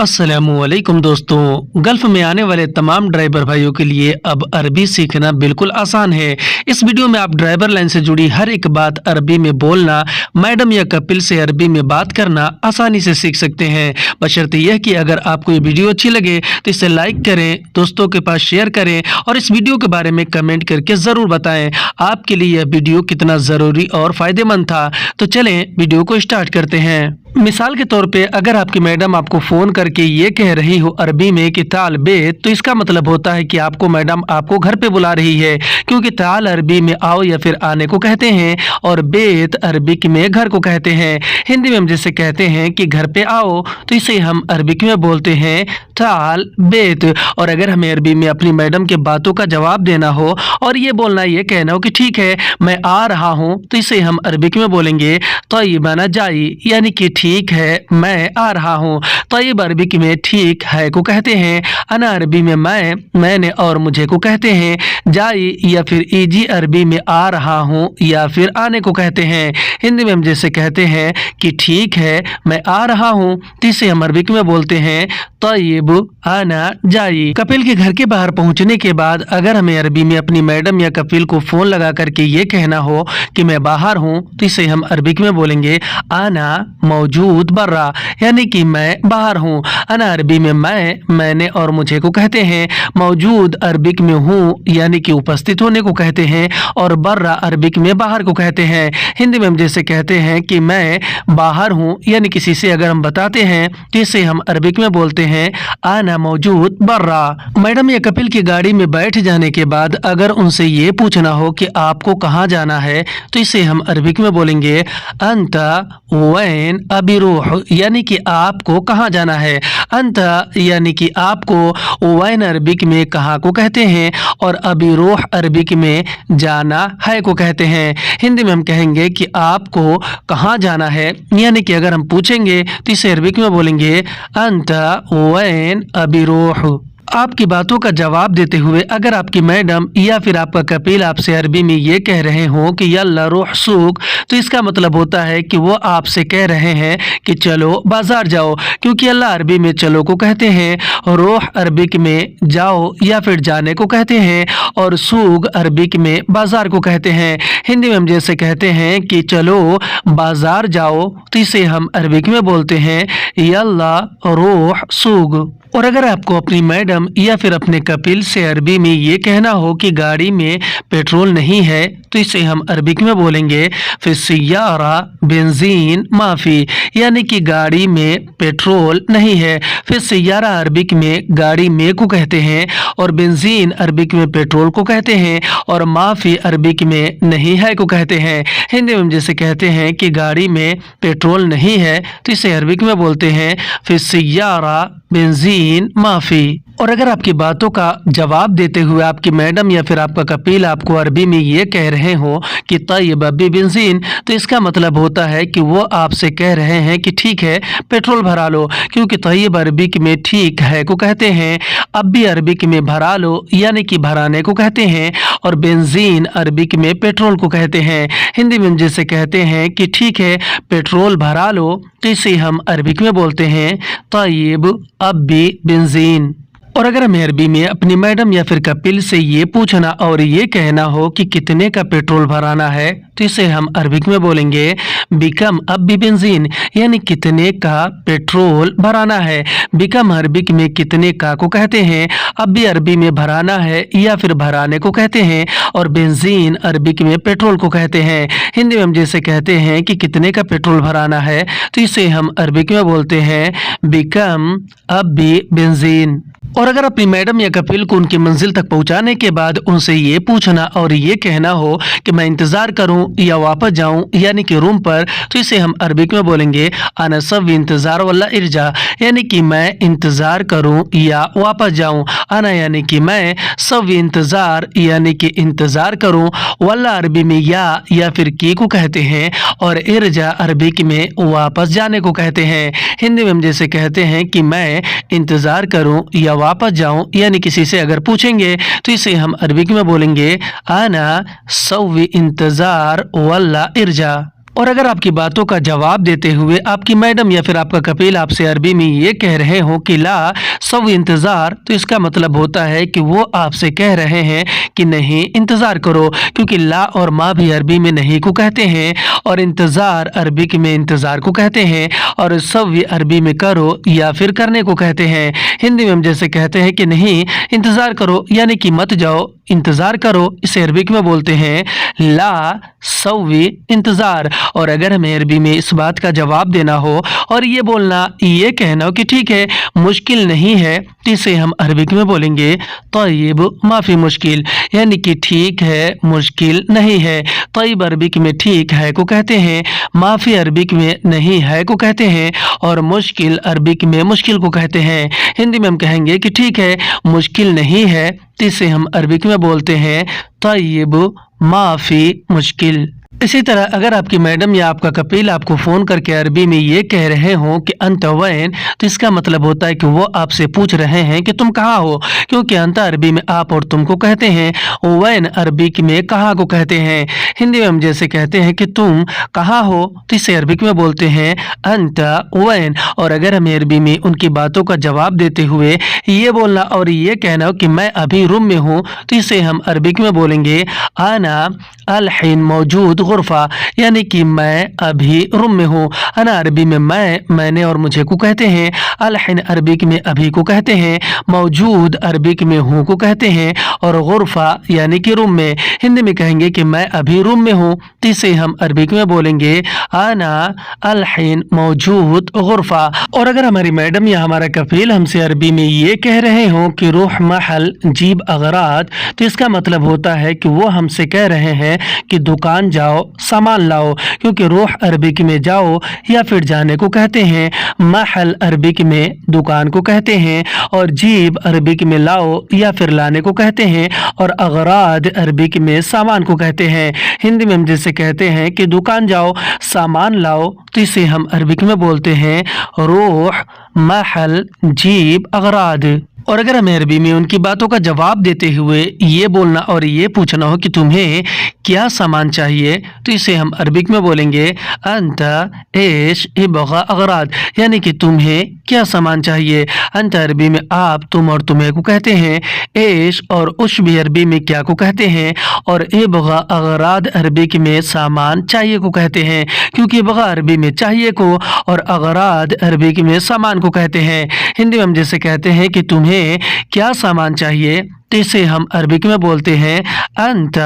अस्सलामुअलैकुम दोस्तों, गल्फ में आने वाले तमाम ड्राइवर भाइयों के लिए अब अरबी सीखना बिल्कुल आसान है। इस वीडियो में आप ड्राइवर लाइन से जुड़ी हर एक बात अरबी में बोलना, मैडम या कपिल से अरबी में बात करना आसानी से सीख सकते हैं। बशर्ते यह कि अगर आपको ये वीडियो अच्छी लगे तो इसे लाइक करें, दोस्तों के पास शेयर करें और इस वीडियो के बारे में कमेंट करके ज़रूर बताएँ आपके लिए यह वीडियो कितना ज़रूरी और फ़ायदेमंद था। तो चलें वीडियो को स्टार्ट करते हैं। मिसाल के तौर पे अगर आपकी मैडम आपको फ़ोन करके ये कह रही हो अरबी में कि ताल बेत, तो इसका मतलब होता है कि आपको मैडम आपको घर पे बुला रही है, क्योंकि ताल अरबी में आओ या फिर आने को कहते हैं और बेत अरबिक में घर को कहते हैं। हिंदी में हम जैसे कहते हैं कि घर पे आओ, तो इसे हम अरबिक में बोलते हैं ताल बेत। और अगर हमें अरबी में अपनी मैडम के बातों का जवाब देना हो और ये बोलना, ये कहना हो कि ठीक है मैं आ रहा हूँ, तो इसे हम अरबिक में बोलेंगे तय्यबाना जाई, यानी कि ठीक है मैं आ रहा हूँ। तय्यब अरबिक में ठीक है को कहते हैं। अना अरबी में मैं, मैंने और मुझे को कहते हैं। जाई या फिर ईजी अरबी में आ रहा हूँ या फिर आने को कहते हैं। हिंदी में हम जैसे कहते हैं कि ठीक है मैं आ रहा हूँ, तो इसे हम अरबिक में बोलते हैं तय्यब आना जाई। कपिल के घर के बाहर पहुँचने के बाद अगर हमें अरबी में अपनी मैडम या कपिल को फ़ोन लगा करके ये कहना हो कि मैं बाहर हूँ, तो इसे हम अरबिक में बोलेंगे आना मौजूद बर्रा, यानी कि मैं बाहर हूँ। अना अरबी में मैं, मैंने और मुझे को कहते हैं। मौजूद अरबिक में हूँ, यानी कि उपस्थित होने को कहते हैं और बर्रा अरबिक में बाहर को कहते हैं। हिंदी में हम जैसे कहते हैं कि मैं बाहर हूँ, यानी किसी से अगर हम बताते हैं तो इसे हम अरबिक में बोलते हैं आना मौजूद बर्रा। मैडम या कपिल की गाड़ी में बैठ जाने के बाद अगर उनसे ये पूछना हो कि आपको कहाँ जाना है, तो इसे हम अरबिक में बोलेंगे अंता वैन अबिरूह, यानी कि आपको कहाँ जाना है। अंता यानी कि आपको, वैन अरबिक में कहाँ को कहते हैं और अबिरूह अरबिक में जाना है को कहते हैं। हिंदी में हम कहेंगे कि आपको कहाँ जाना है, यानी कि अगर हम पूछेंगे तो इसे अरबिक में बोलेंगे अंता वैन अबिरूह। आपकी बातों का जवाब देते हुए अगर आपकी मैडम या फिर आपका कपिल आपसे अरबी में ये कह रहे हों कि यल्ला रूह सूक, तो इसका मतलब होता है कि वो आपसे कह रहे हैं कि चलो बाजार जाओ, क्योंकि अल्लाह अरबी में चलो को कहते हैं, रूह अरबिक में जाओ या फिर जाने को कहते हैं और सूक अरबिक में बाजार को कहते हैं। हिंदी में हम जैसे कहते हैं कि चलो बाजार जाओ, तो इसे हम अरबिक में बोलते हैं यल्ला रूह सूक। और अगर आपको अपनी मैडम या फिर अपने कपिल से अरबी में ये कहना हो कि गाड़ी में पेट्रोल नहीं है, तो इसे हम अरबिक में बोलेंगे फिस्सियारा बेंजीन माफ़ी, यानी कि गाड़ी में पेट्रोल नहीं है। फिस्सियारा अरबिक में गाड़ी में को कहते हैं और बेंजीन अरबिक में पेट्रोल को कहते हैं और माफ़ी अरबिक में नहीं है को कहते हैं। हिंदी में जैसे कहते हैं कि गाड़ी में पेट्रोल नहीं है, तो इसे अरबिक में बोलते हैं फिस्सियारा बेंजीन माफ़ी। और अगर आपकी बातों का जवाब देते हुए आपकी मैडम या फिर आपका कपिल आपको अरबी में ये कह रहे हो कि तय्यब बेंजीन, तो इसका मतलब होता है कि वो आपसे कह रहे हैं कि ठीक है पेट्रोल भरा लो, क्योंकि तय्यब अरबिक में ठीक है को कहते हैं। अब भी अरबिक में भरा लो, यानी कि भराने को कहते हैं और बेंजीन अरबिक में पेट्रोल को कहते हैं। हिंदी में जैसे कहते हैं कि ठीक है पेट्रोल भरा लो, तो इसे हम अरबिक में बोलते हैं तय्यब अब्बी बेंजीन। और अगर हमें अरबी में अपनी मैडम या फिर कपिल से ये पूछना और ये कहना हो कि कितने का पेट्रोल भराना है, तो इसे हम अरबिक में बोलेंगे बिकम अब्बी बेंजीन, यानी कितने का पेट्रोल भराना है। बिकम अरबिक में कितने का को कहते हैं, अब भी अरबी में भराना है या फिर भराने को कहते हैं और बेंजीन अरबिक में पेट्रोल को कहते हैं। हिंदी में हम जैसे कहते हैं कि कितने का पेट्रोल भराना है, तो इसे हम अरबिक में बोलते हैं बिकम अब्बी बेंजीन। और अगर अपनी मैडम या कपिल को उनकी मंजिल तक पहुंचाने के बाद उनसे ये पूछना और ये कहना हो कि मैं इंतज़ार करूं या वापस जाऊं, यानी कि रूम पर, तो इसे हम अरबिक में बोलेंगे आना सब इंतज़ार वल्ला इर्जा, यानी कि मैं इंतज़ार करूं या वापस जाऊं। आना यानी कि मैं, सब इंतज़ार यानी कि इंतज़ार करूं, वल्ला अरबी में या फिर की को कहते हैं और इर्जा अरबिक में वापस जाने को कहते हैं। हिंदी में हम जैसे कहते हैं कि मैं इंतज़ार करूं या वापस जाऊं, यानी किसी से अगर पूछेंगे तो इसे हम अरबिक में बोलेंगे आना सव्वी इंतज़ार वल्ला इर्जा। और अगर आपकी बातों का जवाब देते हुए आपकी मैडम या फिर आपका कपिल आपसे अरबी में ये कह रहे हो कि ला सब इंतज़ार, तो इसका मतलब होता है कि वो आपसे कह रहे हैं कि नहीं इंतज़ार करो, क्योंकि ला और माँ भी अरबी में नहीं को कहते हैं और इंतज़ार अरबी में इंतज़ार को कहते हैं और सब अरबी में करो या फिर करने को कहते हैं। हिंदी में हम जैसे कहते हैं कि नहीं इंतज़ार करो यानी कि मत जाओ, इंतज़ार करो, इसे अरबिक में बोलते हैं ला सव्वी इंतज़ार। और अगर हमें अरबी में इस बात का जवाब देना हो और ये बोलना, ये कहना हो कि ठीक है मुश्किल नहीं है, तो इसे हम अरबिक में बोलेंगे तय्यब माफ़ी मुश्किल, यानी कि ठीक है मुश्किल नहीं है। तय्यब अरबिक में ठीक है को कहते हैं, माफ़ी अरबिक में नहीं है को कहते हैं और मुश्किल अरबिक में मुश्किल को कहते हैं। हिंदी में हम कहेंगे कि ठीक है मुश्किल नहीं है, तो इसे हम अरबिक में बोलते हैं तय्यब माफ़ी मुश्किल। इसी तरह अगर आपकी मैडम या आपका कपिल आपको फ़ोन करके अरबी में ये कह रहे हों कि अंत वैन, तो इसका मतलब होता है कि वो आपसे पूछ रहे हैं कि तुम कहाँ हो, क्योंकि अंत अरबी में आप और तुम को कहते हैं, वैन अरबिक में कहाँ को कहते हैं। हिंदी में हम जैसे कहते हैं कि तुम कहाँ हो, तो इसे अरबिक में बोलते हैं अंत वैन। और अगर हमें अरबी में उनकी बातों का जवाब देते हुए ये बोलना और ये कहना हो कि मैं अभी रूम में हूँ, तो इसे हम अरबिक में बोलेंगे आना अल हिन मौजूद गुरफा, यानी कि मैं अभी रूम में हूँ। अना अरबी में मैंने और मुझे को कहते हैं, अल हिन अरबिक में अभी को कहते हैं, मौजूद अरबिक में हूँ को कहते हैं और गुरफा यानी कि रूम में। हिंदी में कहेंगे कि मैं अभी रूम में हूँ, तो इसे हम अरबिक में बोलेंगे आना अल हिन मौजूद गुरफा। और अगर हमारी मैडम या हमारा कफील हमसे अरबी में ये कह रहे हों कि रूह महल जीब अगरात, तो इसका मतलब होता है कि वो हमसे कह रहे हैं कि दुकान जाओ सामान लाओ, क्योंकि रूह अरबिक में जाओ या फिर जाने को कहते हैं, महल अरबिक में दुकान को कहते हैं और जीब अरबिक में लाओ या फिर लाने को कहते हैं और अगराद अरबिक में सामान को कहते हैं। हिंदी में हम जैसे कहते हैं कि दुकान जाओ सामान लाओ, तो इसे हम अरबिक में बोलते हैं रूह महल जीब अगराद। और अगर हमें अरबी में उनकी बातों का जवाब देते हुए ये बोलना और ये पूछना हो कि तुम्हें क्या सामान चाहिए, तो इसे हम अरबिक में बोलेंगे अंत एश इबगा अगराद, यानी कि तुम्हें क्या सामान चाहिए। अंत अरबी में आप तुम और तुम्हें को कहते हैं, एश और उश भी अरबी में क्या को कहते हैं और इबगा अगराद अरबिक में सामान चाहिए को कहते हैं, क्योंकि इबगा अरबी में चाहिए को और अगराद अरबिक में सामान को कहते हैं। हिंदी में हम जैसे कहते हैं कि तुम्हें क्या सामान चाहिए, तो इसे हम अरबिक में बोलते हैं अंत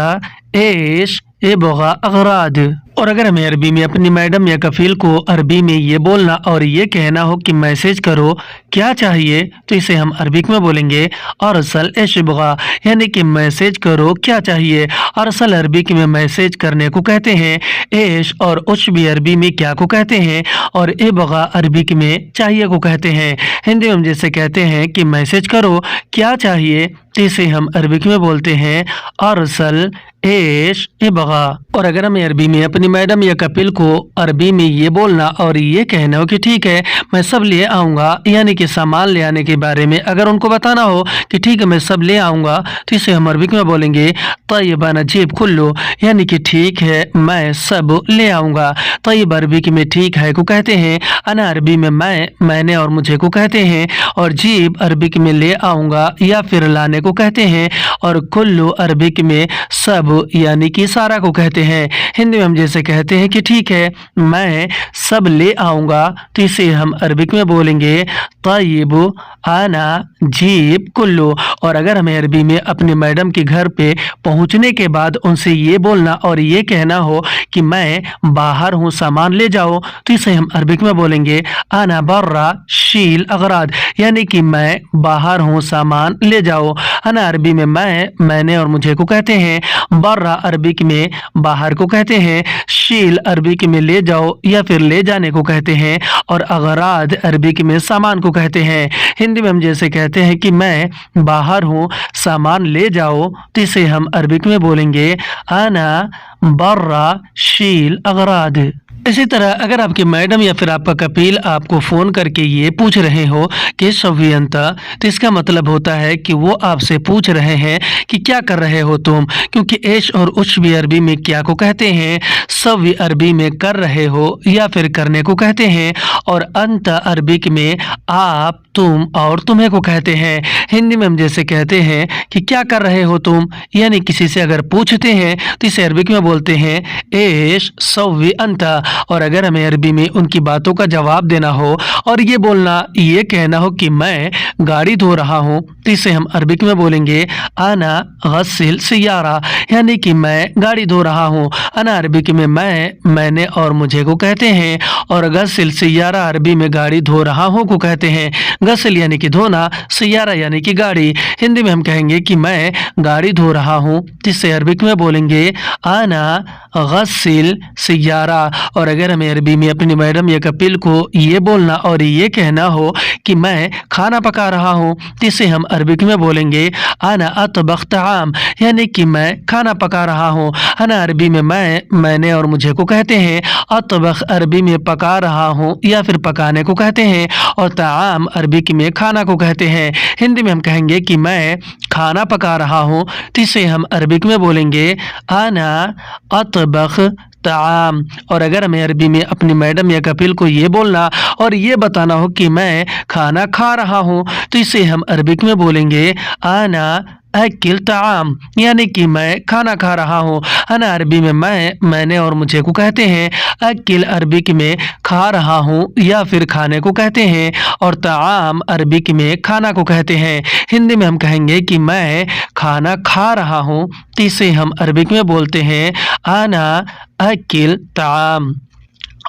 एश इबगा अगराद। और अगर हमें अरबी में अपनी मैडम या कफील को अरबी में ये बोलना और ये कहना हो कि मैसेज करो क्या चाहिए, तो इसे हम अरबिक में बोलेंगे अरसल इश्बगा, यानी कि मैसेज करो क्या चाहिए। अरसल अरबिक में मैसेज करने को कहते हैं, एश और उश भी अरबी में क्या को कहते हैं और इबगा अरबिक में चाहिए को कहते हैं। हिंदी में हम जैसे कहते हैं कि मैसेज करो क्या चाहिए, तो इसे हम अरबिक में बोलते हैं अरसल एश इबगा। और अगर हमें अरबी में अपनी मैडम या कपिल को अरबी में ये बोलना और ये कहना हो कि ठीक है मैं सब ले आऊँगा, यानी कि सामान ले आने के बारे में अगर उनको बताना हो कि ठीक है मैं सब ले आऊँगा, तो इसे हम अरबिक में बोलेंगे तय्यब नजीब कुल्लू, यानी कि ठीक है मैं सब ले आऊँगा। तय्यब अरबिक में ठीक है को कहते हैं, अना अरबी में मैंने और मुझे को कहते हैं और जीब अरबिक में ले आऊँगा या फिर लाने को कहते हैं और कुल्लू अरबिक में सब यानी कि सारा को कहते हैं। हिंदी में हम जैसे कहते हैं कि ठीक है मैं सब ले आऊँगा, तो इसे हम अरबिक में बोलेंगे तय्यब आना जीब कुल्लू। और अगर हमें अरबी में अपने मैडम के घर पे पहुंचने के बाद उनसे ये बोलना और ये कहना हो कि मैं बाहर हूँ सामान ले जाओ, तो इसे हम अरबिक में बोलेंगे आना बर्रा शील अगराद, यानी कि मैं बाहर हूँ सामान ले जाओ। अना अरबी में मैंने और मुझे को कहते हैं, बर्रा अरबिक में बाहर को कहते हैं, शील अरबिक में ले जाओ या फिर ले जाने को कहते हैं और अगराद अरबिक में सामान को कहते हैं। हिंदी में हम जैसे कहते हैं कि मैं बाहर हूँ सामान ले जाओ, तो इसे हम अरबिक में बोलेंगे आना बर्रा शील अगराद। इसी तरह अगर आपकी मैडम या फिर आपका कपिल आपको फ़ोन करके ये पूछ रहे हो कि सव्यंता, तो इसका मतलब होता है कि वो आपसे पूछ रहे हैं कि क्या कर रहे हो तुम, क्योंकि एश और उश भी अरबी में क्या को कहते हैं, सव्य अरबी में कर रहे हो या फिर करने को कहते हैं, और अंत अरबिक में आप, तुम और तुम्हें को कहते हैं। हिंदी में हम जैसे कहते हैं कि क्या कर रहे हो तुम, यानी किसी से अगर पूछते हैं तो इसे अरबिक में बोलते हैं एश सव्य अंता। और अगर हमें अरबी में उनकी बातों का जवाब देना हो और ये बोलना, ये कहना हो कि मैं गाड़ी धो रहा हूँ, तो इसे हम अरबिक में बोलेंगे आना गस्सिल सियारा, यानी कि मैं गाड़ी धो रहा हूँ। अना अरबिक में मैं, मैंने और मुझे को कहते हैं, और गस्सिल सियारा अरबी में गाड़ी धो रहा हूँ को कहते हैं। गस्सिल यानी कि धोना, सियारा यानी कि गाड़ी। हिंदी में हम कहेंगे कि मैं गाड़ी धो रहा हूँ, जिससे अरबिक में बोलेंगे आना गस्सिल सियारा। और अगर हमें अरबी में अपनी मैडम या कपिल को ये बोलना और ये कहना हो कि मैं खाना पका रहा हूँ, जिसे हम अरबिक में बोलेंगे आना अतबख ताम, यानी कि मैं खाना पका रहा हूँ। अना अरबी में मैं, मैंने और मुझे को कहते हैं। अतबख अरबी में पका रहा हूँ या फिर पकाने को कहते हैं, और ताम अरबिक में खाना को कहते हैं। हिंदी में हम कहेंगे कि मैं खाना पका रहा हूँ, जिसे हम अरबिक में बोलेंगे आना अतबख ताम। और अगर हमें अरबी में अपनी मैडम या कपिल को ये बोलना और ये बताना हो कि मैं खाना खा रहा हूँ, तो इसे हम अरबिक में बोलेंगे आना अकिल ताम, यानी कि मैं खाना खा रहा हूँ। अना अरबी में मैं, मैंने और मुझे को कहते हैं। अकिल अरबिक में खा रहा हूँ या फिर खाने को कहते हैं, और ताम अरबिक में खाना को कहते हैं। हिंदी में हम कहेंगे कि मैं खाना खा रहा हूँ, तो इसे हम अरबिक में बोलते हैं आना अकिल ताम।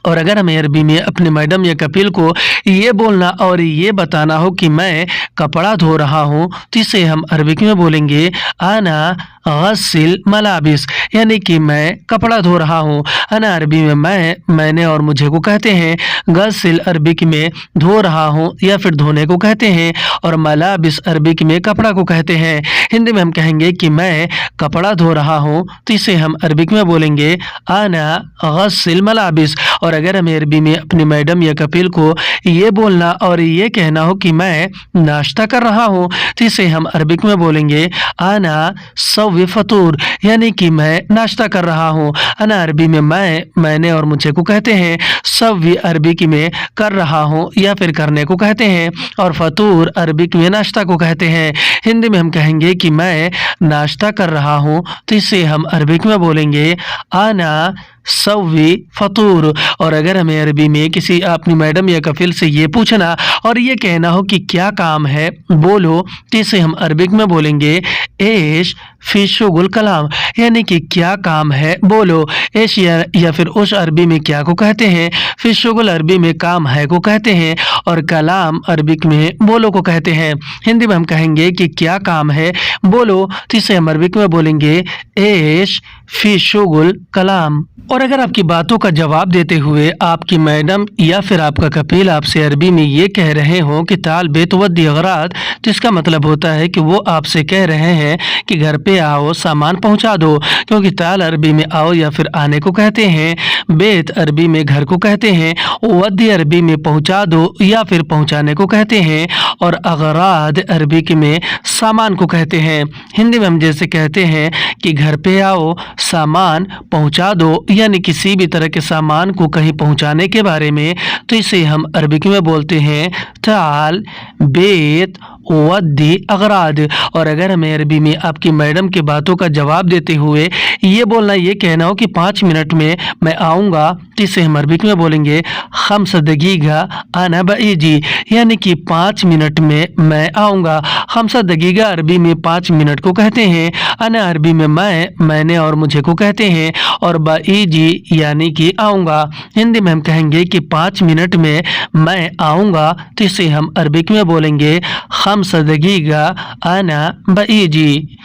और अगर हमें अरबी में अपने मैडम या कपिल को ये बोलना और ये बताना हो कि मैं कपड़ा धो रहा हूँ, तो इसे हम अरबिक में बोलेंगे आना गस्सिल मलाबिस, यानी कि मैं कपड़ा धो रहा हूँ। अना अरबी में मैं, मैंने और मुझे को कहते हैं। गस्सिल अरबिक में धो रहा हूँ या फिर धोने को कहते हैं, और मलाबिस अरबिक में कपड़ा को कहते हैं। हिंदी में हम कहेंगे कि मैं कपड़ा धो रहा हूँ, तो इसे हम अरबिक में बोलेंगे आना गस्सिल मलाबिस। और अगर हमें अरबी में अपनी मैडम या कपिल को ये बोलना और ये कहना हो कि मैं नाश्ता कर रहा हूँ, तो इसे हम अरबिक में बोलेंगे आना सव्य फतूर, यानी कि मैं नाश्ता कर रहा हूँ। अना अरबी में मैं, मैंने और मुझे को कहते हैं। सव्य अरबिक में कर रहा हूँ या फिर करने को कहते हैं, और फतूर अरबिक में नाश्ता को कहते हैं। हिंदी में हम कहेंगे कि मैं नाश्ता कर रहा हूँ, तो इसे हम अरबिक में बोलेंगे आना सव्वी फतूर। और अगर हमें अरबी में किसी अपनी मैडम या कफिल से ये पूछना और ये कहना हो कि क्या काम है बोलो, तो इसे हम अरबिक में बोलेंगे एश फी शुगुल कलाम, यानी कि क्या काम है बोलो। एश या फिर उस अरबी में क्या को कहते हैं, फी शुगुल अरबी में काम है को कहते हैं, और कलाम अरबिक में बोलो को कहते हैं। हिंदी में हम कहेंगे कि क्या काम है बोलो, तो इसे हम अरबिक में बोलेंगे एश फी शुगुल कलाम। और अगर आपकी बातों का जवाब देते हुए आपकी मैडम या फिर आपका कपिल आपसे अरबी में ये कह रहे हो कि ताल बेतवद्दी अगरात, तो इसका मतलब होता है कि वो आपसे कह रहे हैं कि घर पे आओ, सामान पहुंचा दो, क्योंकि ताल अरबी में आओ या फिर आने को कहते हैं, बेत अरबी में घर को कहते हैं, वद्दी अरबी में पहुंचा दो या फिर पहुंचाने को कहते हैं, और अगराद अरबी में सामान को कहते हैं। हिंदी में हम जैसे कहते हैं कि घर पे आओ, सामान पहुंचा दो, यानी किसी भी तरह के सामान को कहीं पहुंचाने के बारे में, तो इसे हम अरबिक में बोलते हैं ताल बेत वद्दी अगराद। और अगर हमें अरबी में आपकी मैडम की बातों का जवाब देते हुए ये बोलना, ये कहना हो कि 5 मिनट में मैं आऊँगा, तो इसे हम अरबिक में बोलेंगे खम्स दगीगा आना बईजी, यानी कि 5 मिनट में मैं आऊँगा। खम्स दगीगा अरबी में 5 मिनट को कहते हैं। अना अरबी में मैं, मैंने और मुझे को कहते हैं, और बईजी यानी कि आऊँगा। हिंदी में हम कहेंगे कि 5 मिनट में मैं आऊँगा, तो इसे हम अरबिक में बोलेंगे खम्स दगीगा आना बईजी।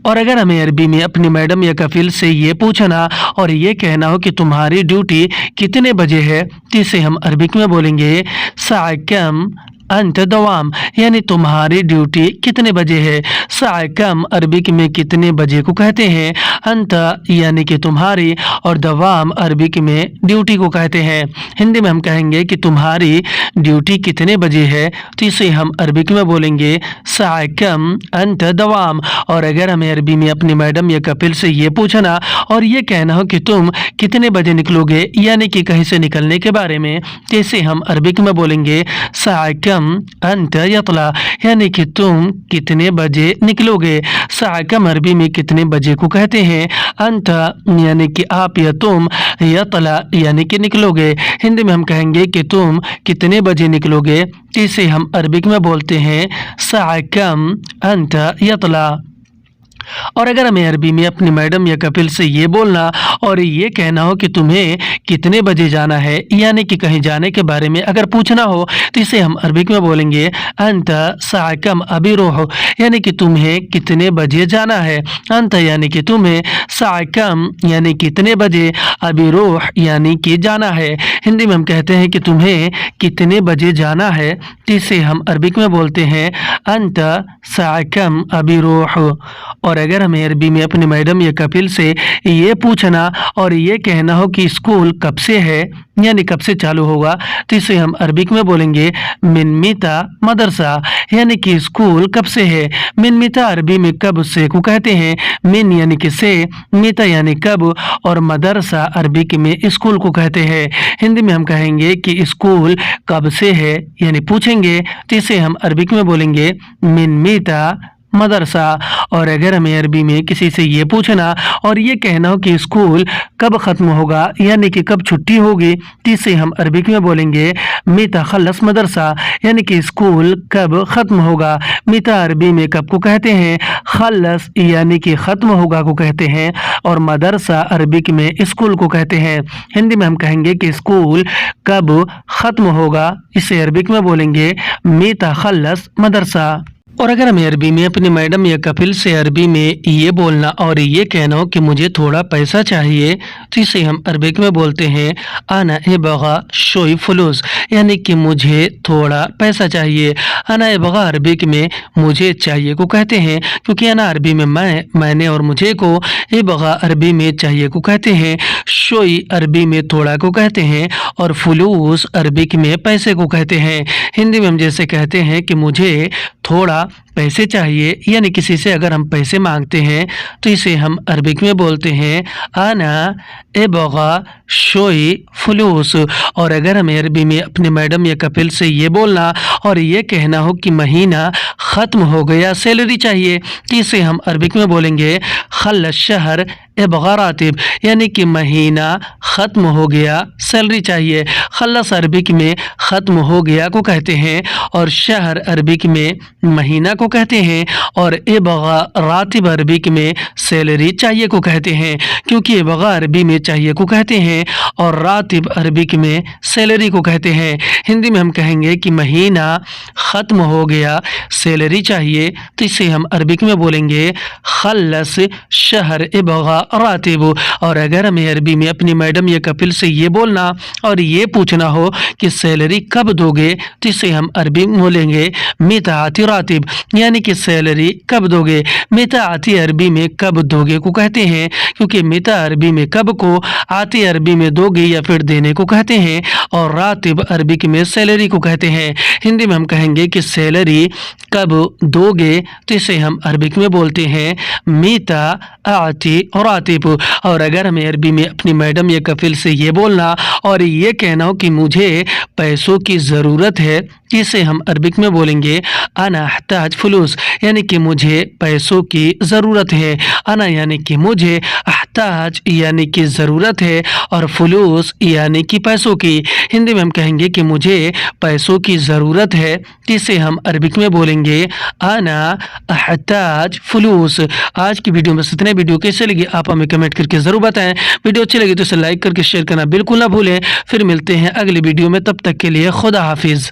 और अगर हमें अरबी में अपनी मैडम या कफिल से ये पूछना और ये कहना हो कि तुम्हारी ड्यूटी कितने बजे है, तो इसे हम अरबिक में बोलेंगे साकम अंत दवाम यानी तुम्हारी ड्यूटी कितने बजे है। साए कम अरबिक में कितने बजे को कहते हैं। अंत यानी कि तुम्हारी और दवाम अरबिक में ड्यूटी को कहते हैं। हिंदी में हम कहेंगे कि तुम्हारी ड्यूटी कितने बजे है, तो इसे हम अरबिक में बोलेंगे साए कम अंत दवाम। और अगर हमें अरबी में अपनी मैडम या कपिल से ये पूछना और ये कहना हो कि तुम कितने बजे निकलोगे, यानी कि कहीं से निकलने के बारे में, तो इसे हम अरबिक में बोलेंगे साए कम अंत यतला, यानी कि तुम कितने बजे निकलोगे। साए कम अरबी में कितने बजे को कहते हैं। अंत यानी कि आप या तुम, यतला यानी कि निकलोगे। हिंदी में हम कहेंगे कि तुम कितने बजे निकलोगे, इसे हम अरबिक में बोलते हैं साए कम अंत यतला। और अगर हमें अरबी में अपनी मैडम या कपिल से ये बोलना और ये कहना हो कि तुम्हें कितने बजे जाना है, यानी कि कहीं जाने के बारे में अगर पूछना हो, तो इसे हम अरबिक में बोलेंगे अंत साकम अभी रोह, यानी कि तुम्हें कितने बजे जाना है। अंत यानी कि तुम्हें, साकम यानी कितने बजे, अभी रोह यानी कि जाना है। हिंदी में हम कहते हैं कि तुम्हें कितने बजे जाना है, तो इसे हम अरबिक में बोलते हैं अंत साकम अभी रोह। और अगर हमें अरबी में अपने मैडम या कपिल से ये पूछना और ये कहना हो कि स्कूल कब से है, यानी कब से चालू होगा, तो इसे हम अरबिक में बोलेंगे मिन मीता मदरसा, यानी कि स्कूल कब से है। मिन मीता अरबी में कब से को कहते हैं। मिन यानी कि से, मीता यानी कब, और मदरसा अरबिक में स्कूल को कहते हैं। हिंदी में हम कहेंगे कि स्कूल कब से है, यानी पूछेंगे, तो इसे हम अरबिक में बोलेंगे मिन मीता मदरसा। और अगर हमें अरबी में किसी से ये पूछना और ये कहना हो कि स्कूल कब ख़त्म होगा, यानी कि कब छुट्टी होगी, तो इसे हम अरबिक में बोलेंगे मीता खल्लस मदरसा, यानी कि स्कूल कब ख़त्म होगा। मीता अरबी में कब को कहते हैं, खल्लस यानी कि ख़त्म होगा को कहते हैं, और मदरसा अरबिक में स्कूल को कहते हैं। हिंदी में हम कहेंगे कि स्कूल कब ख़त्म होगा, इसे अरबिक में बोलेंगे मीता खल्लस मदरसा। और अगर हमें अरबी में अपनी मैडम या कपिल से अरबी में ये बोलना और ये कहना हो कि मुझे थोड़ा पैसा चाहिए, तो इसे हम अरबिक में बोलते हैं आना ए बगा शोई फलूस, यानी कि मुझे थोड़ा पैसा चाहिए। आना ए बगा अरबिक में मुझे चाहिए को कहते हैं, क्योंकि आना अरबी में मैंने और मुझे को, ए बगा अरबी में चाहिए को कहते हैं, शोई अरबी में थोड़ा को कहते हैं, और फलूस अरबिक में पैसे को कहते हैं। हिंदी में हम जैसे कहते हैं कि मुझे थोड़ा पैसे चाहिए, यानी किसी से अगर हम पैसे मांगते हैं, तो इसे हम अरबिक में बोलते हैं आना ए बगा शोई फलूस। और अगर हमें अरबी में अपने मैडम या कपिल से ये बोलना और ये कहना हो कि महीना ख़त्म हो गया, सैलरी चाहिए, तो इसे हम अरबिक में बोलेंगे खल्लस शहर ए बगा रातिब, यानी कि महीना ख़त्म हो गया, सैलरी चाहिए। खल्लस अरबिक में ख़त्म हो गया को कहते हैं, और शहर अरबिक में महीना को कहते हैं, और ए बगा रातिब अरबिक में सैलरी चाहिए को कहते हैं, क्योंकि ए बगा अरबी में चाहिए को कहते हैं और रातिब अरबिक में सैलरी को कहते हैं। हिंदी में हम कहेंगे कि महीना ख़त्म हो गया, सैलरी चाहिए, तो इसे हम अरबिक में बोलेंगे खल्लस शहर ए बगा रातिब। और अगर हमें अरबी में अपनी मैडम या कपिल से ये बोलना और ये पूछना हो कि सैलरी कब दोगे, तो इसे हम अरबी में बोलेंगे मीता आती रातिब, यानी कि सैलरी कब दोगे। मीता आती अरबी में कब दोगे को कहते हैं, क्योंकि मीता अरबी में कब को, आती अरबी में दोगे या फिर देने को कहते हैं, और रातिब अरबिक में सैलरी को कहते हैं। हिंदी में हम कहेंगे कि सैलरी कब दोगे, तो इसे हम अरबिक में बोलते हैं मीता आती रातिब। और अगर हमें अरबी में अपनी मैडम या कपिल से ये बोलना और ये कहना हो कि मुझे पैसों की ज़रूरत है, इसे हम अरबिक में बोलेंगे अना अहताज फलूस, यानी कि मुझे पैसों की ज़रूरत है। अना यानी कि मुझे, अहताज यानी कि ज़रूरत है, और फलूस यानी कि पैसों की। हिंदी में हम कहेंगे कि मुझे पैसों की ज़रूरत है, इसे हम अरबिक में बोलेंगे अना अहताज फलूस। आज की वीडियो में इतने। वीडियो कैसे लगी आप हमें कमेंट करके ज़रूर बताएं। वीडियो अच्छी लगी तो इसे लाइक करके शेयर करना बिल्कुल ना भूलें। फिर मिलते हैं अगली वीडियो में, तब तक के लिए खुदा हाफिज़।